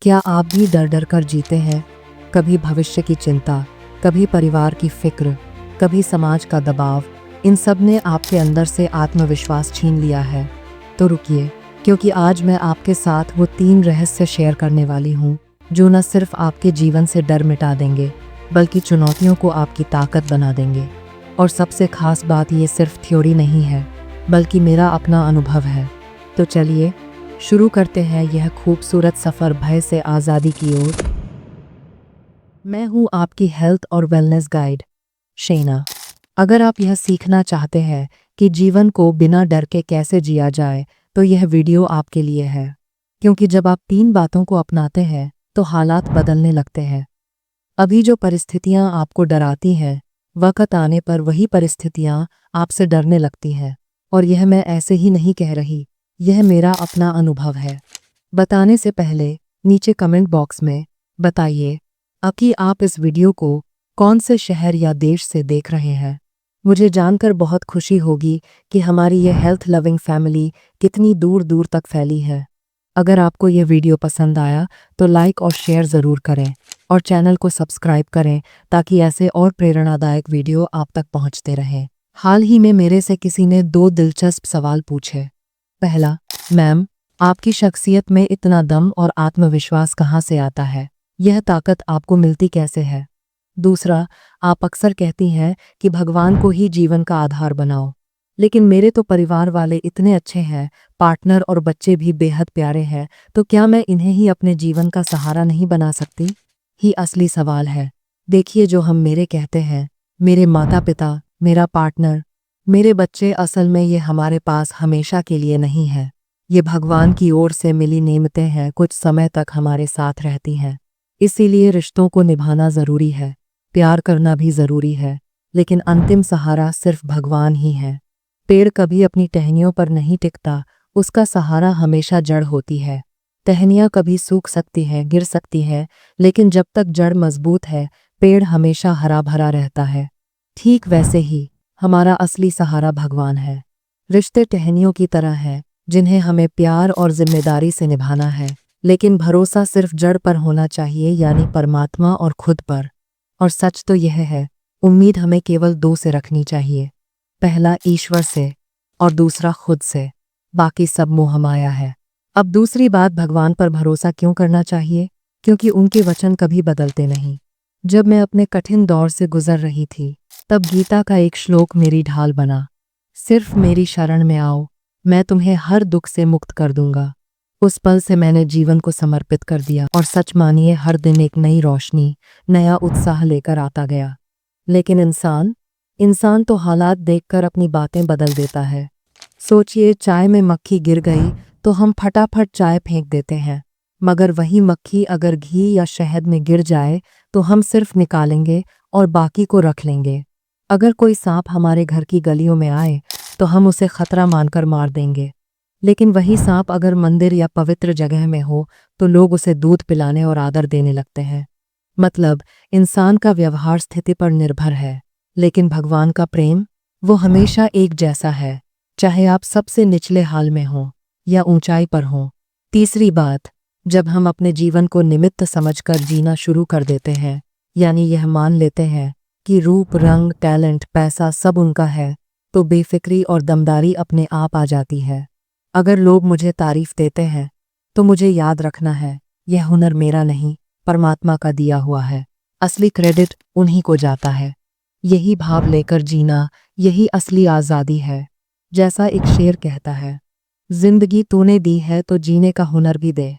क्या आप भी डर डर कर जीते हैं? कभी भविष्य की चिंता, कभी परिवार की फिक्र, कभी समाज का दबाव, इन सब ने आपके अंदर से आत्मविश्वास छीन लिया है। तो रुकिए, क्योंकि आज मैं आपके साथ वो 3 रहस्य शेयर करने वाली हूँ जो न सिर्फ आपके जीवन से डर मिटा देंगे, बल्कि चुनौतियों को आपकी ताकत बना देंगे। और सबसे खास बात ये सिर्फ थ्योरी नहीं है, बल्कि मेरा अपना अनुभव है। तो चलिए शुरू करते हैं यह खूबसूरत सफ़र भय से आज़ादी की ओर। मैं हूँ आपकी हेल्थ और वेलनेस गाइड शैना। अगर आप यह सीखना चाहते हैं कि जीवन को बिना डर के कैसे जिया जाए, तो यह वीडियो आपके लिए है। क्योंकि जब आप 3 बातों को अपनाते हैं तो हालात बदलने लगते हैं। अभी जो परिस्थितियाँ आपको डराती हैं, वक़्त आने पर वही परिस्थितियाँ आपसे डरने लगती हैं। और यह मैं ऐसे ही नहीं कह रही, यह मेरा अपना अनुभव है। बताने से पहले नीचे कमेंट बॉक्स में बताइए कि आप इस वीडियो को कौन से शहर या देश से देख रहे हैं। मुझे जानकर बहुत खुशी होगी कि हमारी ये हेल्थ लविंग फैमिली कितनी दूर दूर तक फैली है। अगर आपको ये वीडियो पसंद आया तो लाइक और शेयर ज़रूर करें और चैनल को सब्सक्राइब करें ताकि ऐसे और प्रेरणादायक वीडियो आप तक पहुंचते रहें। हाल ही में मेरे से किसी ने 2 दिलचस्प सवाल पूछे। पहला, मैम, आपकी शख्सियत में इतना दम और आत्मविश्वास कहाँ से आता है? यह ताकत आपको मिलती कैसे है? दूसरा, आप अक्सर कहती हैं कि भगवान को ही जीवन का आधार बनाओ, लेकिन मेरे तो परिवार वाले इतने अच्छे हैं, पार्टनर और बच्चे भी बेहद प्यारे हैं, तो क्या मैं इन्हें ही अपने जीवन का सहारा नहीं बना सकती? ही असली सवाल है। देखिए, जो हम मेरे कहते हैं, मेरे माता पिता, मेरा पार्टनर, मेरे बच्चे, असल में ये हमारे पास हमेशा के लिए नहीं है। ये भगवान की ओर से मिली नेमतें हैं, कुछ समय तक हमारे साथ रहती हैं। इसीलिए रिश्तों को निभाना ज़रूरी है, प्यार करना भी ज़रूरी है, लेकिन अंतिम सहारा सिर्फ भगवान ही है। पेड़ कभी अपनी टहनियों पर नहीं टिकता, उसका सहारा हमेशा जड़ होती है। टहनियाँ कभी सूख सकती हैं, गिर सकती हैं, लेकिन जब तक जड़ मजबूत है, पेड़ हमेशा हरा भरा रहता है। ठीक वैसे ही हमारा असली सहारा भगवान है। रिश्ते टहनियों की तरह हैं, जिन्हें हमें प्यार और जिम्मेदारी से निभाना है, लेकिन भरोसा सिर्फ जड़ पर होना चाहिए, यानी परमात्मा और खुद पर। और सच तो यह है, उम्मीद हमें केवल 2 से रखनी चाहिए। पहला ईश्वर से और दूसरा खुद से। बाकी सब मोह माया है। अब दूसरी बात, भगवान पर भरोसा क्यों करना चाहिए? क्योंकि उनके वचन कभी बदलते नहीं। जब मैं अपने कठिन दौर से गुजर रही थी, तब गीता का एक श्लोक मेरी ढाल बना। सिर्फ मेरी शरण में आओ, मैं तुम्हें हर दुख से मुक्त कर दूंगा। उस पल से मैंने जीवन को समर्पित कर दिया, और सच मानिए, हर दिन एक नई रोशनी, नया उत्साह लेकर आता गया। लेकिन इंसान तो हालात देखकर अपनी बातें बदल देता है। सोचिए, चाय में मक्खी गिर गई तो हम फटाफट चाय फेंक देते हैं, मगर वही मक्खी अगर घी या शहद में गिर जाए तो हम सिर्फ निकालेंगे और बाकी को रख लेंगे। अगर कोई सांप हमारे घर की गलियों में आए तो हम उसे खतरा मानकर मार देंगे, लेकिन वही सांप अगर मंदिर या पवित्र जगह में हो तो लोग उसे दूध पिलाने और आदर देने लगते हैं। मतलब, इंसान का व्यवहार स्थिति पर निर्भर है, लेकिन भगवान का प्रेम, वो हमेशा एक जैसा है, चाहे आप सबसे निचले हाल में हों या ऊंचाई पर हों। तीसरी बात, जब हम अपने जीवन को निमित्त समझकर जीना शुरू कर देते हैं, यानी यह मान लेते हैं कि रूप, रंग, टैलेंट, पैसा सब उनका है, तो बेफिक्री और दमदारी अपने आप आ जाती है। अगर लोग मुझे तारीफ देते हैं तो मुझे याद रखना है, यह हुनर मेरा नहीं, परमात्मा का दिया हुआ है। असली क्रेडिट उन्हीं को जाता है। यही भाव लेकर जीना, यही असली आज़ादी है। जैसा एक शेर कहता है, जिंदगी तूने दी है तो जीने का हुनर भी दे,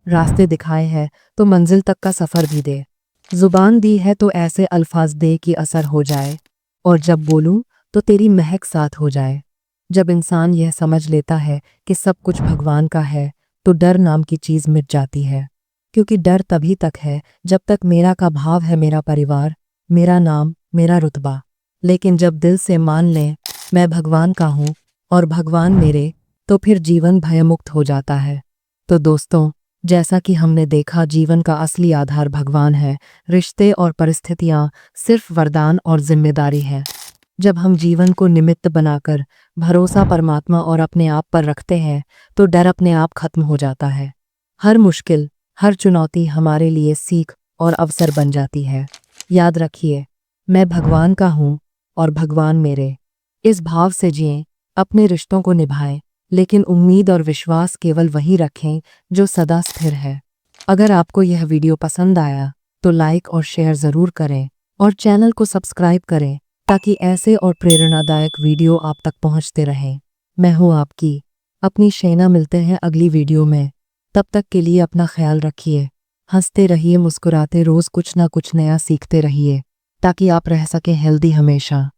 रास्ते दिखाए हैं तो मंजिल तक का सफ़र भी दे, जुबान दी है तो ऐसे अल्फाज दे कि असर हो जाए, और जब बोलूं तो तेरी महक साथ हो जाए। जब इंसान यह समझ लेता है कि सब कुछ भगवान का है, तो डर नाम की चीज़ मिट जाती है। क्योंकि डर तभी तक है जब तक मेरा का भाव है, मेरा परिवार, मेरा नाम, मेरा रुतबा। लेकिन जब दिल से मान लें मैं भगवान का हूँ और भगवान मेरे, तो फिर जीवन भयमुक्त हो जाता है। तो दोस्तों, जैसा कि हमने देखा, जीवन का असली आधार भगवान है। रिश्ते और परिस्थितियाँ सिर्फ वरदान और जिम्मेदारी है। जब हम जीवन को निमित्त बनाकर भरोसा परमात्मा और अपने आप पर रखते हैं, तो डर अपने आप खत्म हो जाता है। हर मुश्किल, हर चुनौती हमारे लिए सीख और अवसर बन जाती है। याद रखिए, मैं भगवान का हूँ और भगवान मेरे। इस भाव से जिएं, अपने रिश्तों को निभाएं, लेकिन उम्मीद और विश्वास केवल वही रखें जो सदा स्थिर है। अगर आपको यह वीडियो पसंद आया तो लाइक और शेयर ज़रूर करें और चैनल को सब्सक्राइब करें ताकि ऐसे और प्रेरणादायक वीडियो आप तक पहुंचते रहें। मैं हूं आपकी अपनी शैना। मिलते हैं अगली वीडियो में। तब तक के लिए अपना ख्याल रखिए, हंसते रहिए, मुस्कुराते, रोज़ कुछ ना कुछ नया सीखते रहिए ताकि आप रह सकें हेल्दी हमेशा।